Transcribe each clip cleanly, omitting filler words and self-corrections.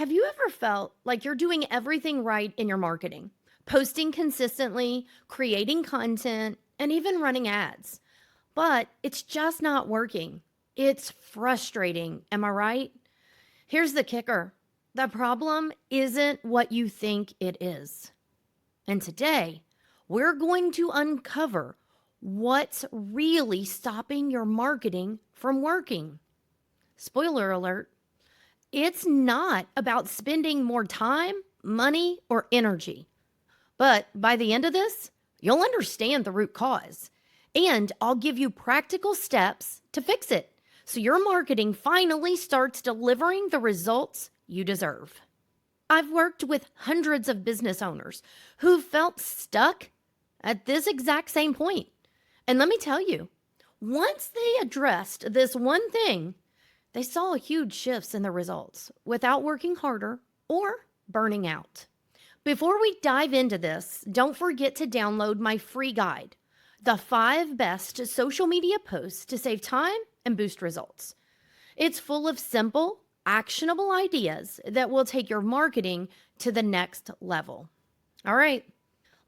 Have you ever felt like you're doing everything right in your marketing? Posting consistently, creating content, and even running ads. But it's just not working. It's frustrating. Am I right? Here's the kicker: the problem isn't what you think it is. And today, we're going to uncover what's really stopping your marketing from working. Spoiler alert, it's not about spending more time, money, or energy. But by the end of this, you'll understand the root cause. And I'll give you practical steps to fix it so your marketing finally starts delivering the results you deserve. I've worked with hundreds of business owners who felt stuck at this exact same point. And let me tell you, once they addressed this one thing, they saw huge shifts in the results without working harder or burning out. Before we dive into this, don't forget to download my free guide, The 5 Best Social Media Posts to Save Time and Boost Results. It's full of simple, actionable ideas that will take your marketing to the next level. All right,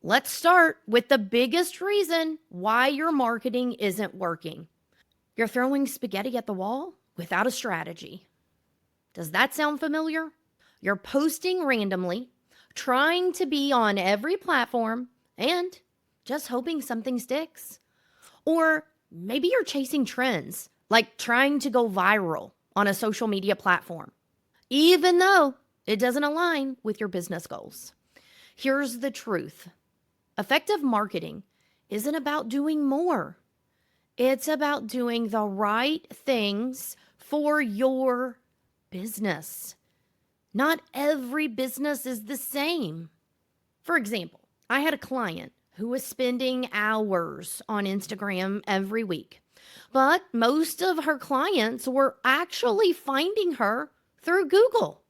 let's start with the biggest reason why your marketing isn't working. You're throwing spaghetti at the wall without a strategy. Does that sound familiar? You're posting randomly, trying to be on every platform, and just hoping something sticks. Or maybe you're chasing trends, like trying to go viral on a social media platform, even though it doesn't align with your business goals. Here's the truth: effective marketing isn't about doing more. It's about doing the right things for your business. Not every business is the same. For example, I had a client who was spending hours on Instagram every week, but most of her clients were actually finding her through Google.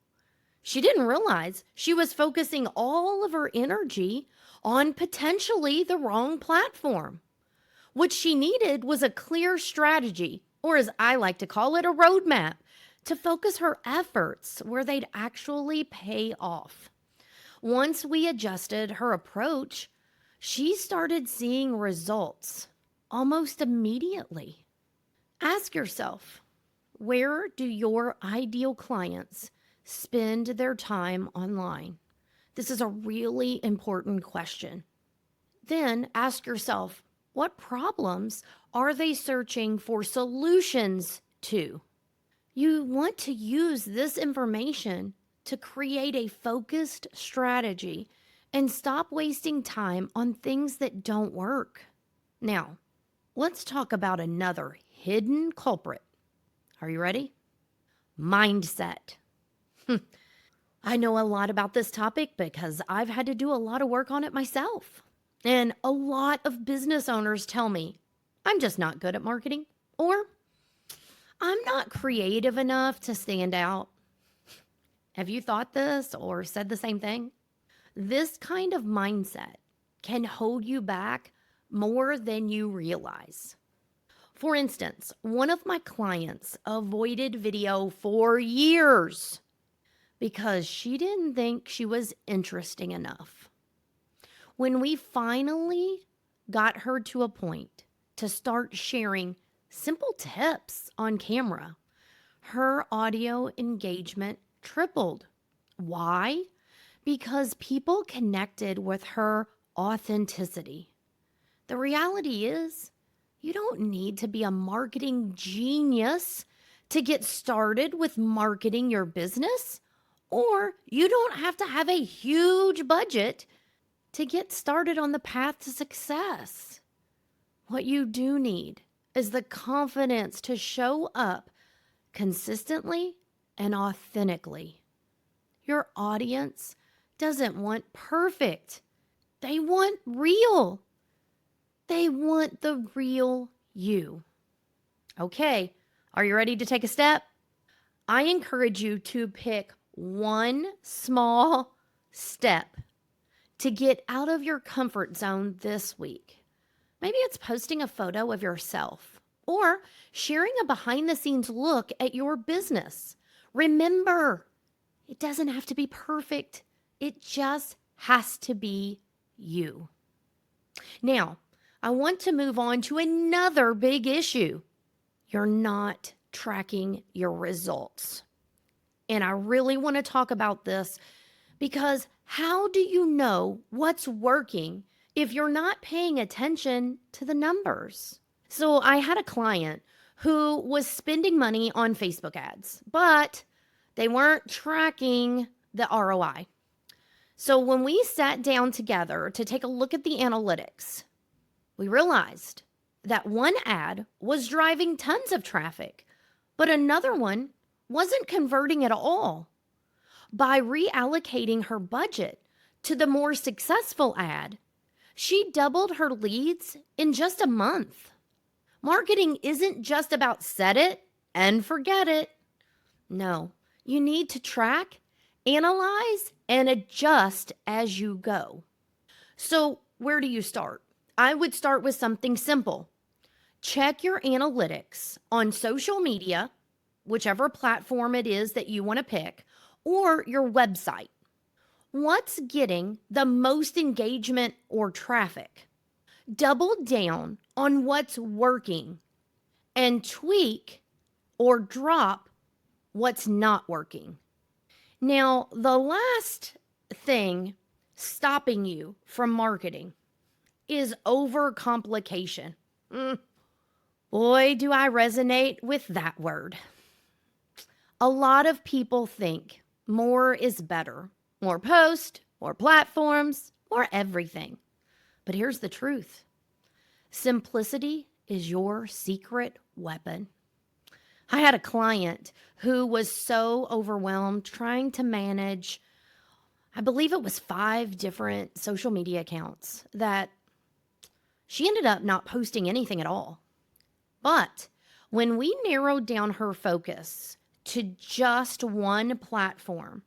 She didn't realize she was focusing all of her energy on potentially the wrong platform. What she needed was a clear strategy, or as I like to call it, a roadmap, to focus her efforts where they'd actually pay off. Once we adjusted her approach, she started seeing results almost immediately. Ask yourself, where do your ideal clients spend their time online? This is a really important question. Then ask yourself, what problems are they searching for solutions to? You want to use this information to create a focused strategy and stop wasting time on things that don't work. Now, let's talk about another hidden culprit. Are you ready? Mindset. I know a lot about this topic because I've had to do a lot of work on it myself. And a lot of business owners tell me, I'm just not good at marketing, or I'm not creative enough to stand out. Have you thought this or said the same thing? This kind of mindset can hold you back more than you realize. For instance, one of my clients avoided video for years because she didn't think she was interesting enough. When we finally got her to a point to start sharing simple tips on camera, her audio engagement tripled. Why? Because people connected with her authenticity. The reality is, you don't need to be a marketing genius to get started with marketing your business, or you don't have to have a huge budget to get started on the path to success. What you do need is the confidence to show up consistently and authentically. Your audience doesn't want perfect. They want real. They want the real you. Okay, are you ready to take a step? I encourage you to pick one small step to get out of your comfort zone this week. Maybe it's posting a photo of yourself or sharing a behind the scenes look at your business. Remember, It doesn't have to be perfect. It just has to be you. Now, I want to move on to another big issue. You're not tracking your results. And I really want to talk about this because how do you know what's working if you're not paying attention to the numbers? So I had a client who was spending money on Facebook ads, but they weren't tracking the ROI. So when we sat down together to take a look at the analytics, we realized that one ad was driving tons of traffic, but another one wasn't converting at all. By reallocating her budget to the more successful ad, she doubled her leads in just a month. Marketing isn't just about set it and forget it. No, you need to track, analyze, and adjust as you go. So, where do you start? I would start with something simple. Check your analytics on social media, whichever platform it is that you want to pick, or your website. What's getting the most engagement or traffic? Double down on what's working and tweak or drop what's not working. Now, the last thing stopping you from marketing is overcomplication. Boy, do I resonate with that word. A lot of people think more is better. More posts, more platforms, more everything. But here's the truth. Simplicity is your secret weapon. I had a client who was so overwhelmed trying to manage, I believe it was 5 different social media accounts, that she ended up not posting anything at all. But when we narrowed down her focus to just one platform,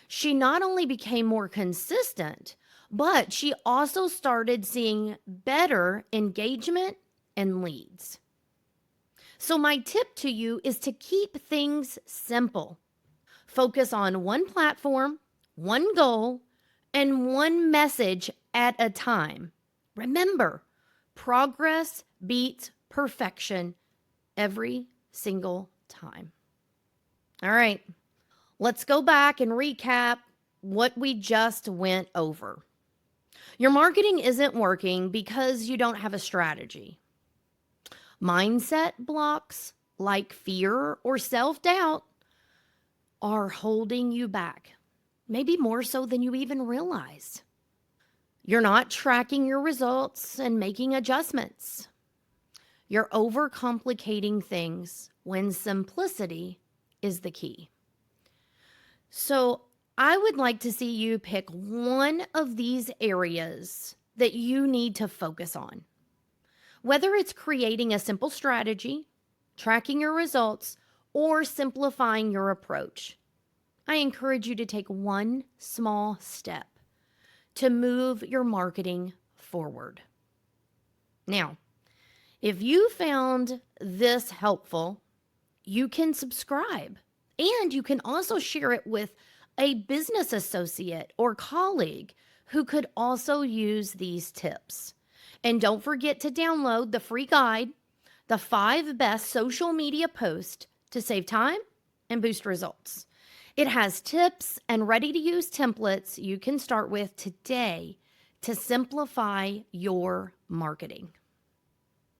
she not only became more consistent, but she also started seeing better engagement and leads. So my tip to you is to keep things simple. Focus on one platform, one goal, and one message at a time. Remember, progress beats perfection every single time. All right. Let's go back and recap what we just went over. Your marketing isn't working because you don't have a strategy. Mindset blocks like fear or self-doubt are holding you back, maybe more so than you even realize. You're not tracking your results and making adjustments. You're overcomplicating things when simplicity is the key. So I would like to see you pick one of these areas that you need to focus on. Whether it's creating a simple strategy, tracking your results, or simplifying your approach, I encourage you to take one small step to move your marketing forward. Now, if you found this helpful, you can subscribe. And you can also share it with a business associate or colleague who could also use these tips. And don't forget to download the free guide, The 5 Best Social Media Posts to Save Time and Boost Results. It has tips and ready-to-use templates you can start with today to simplify your marketing.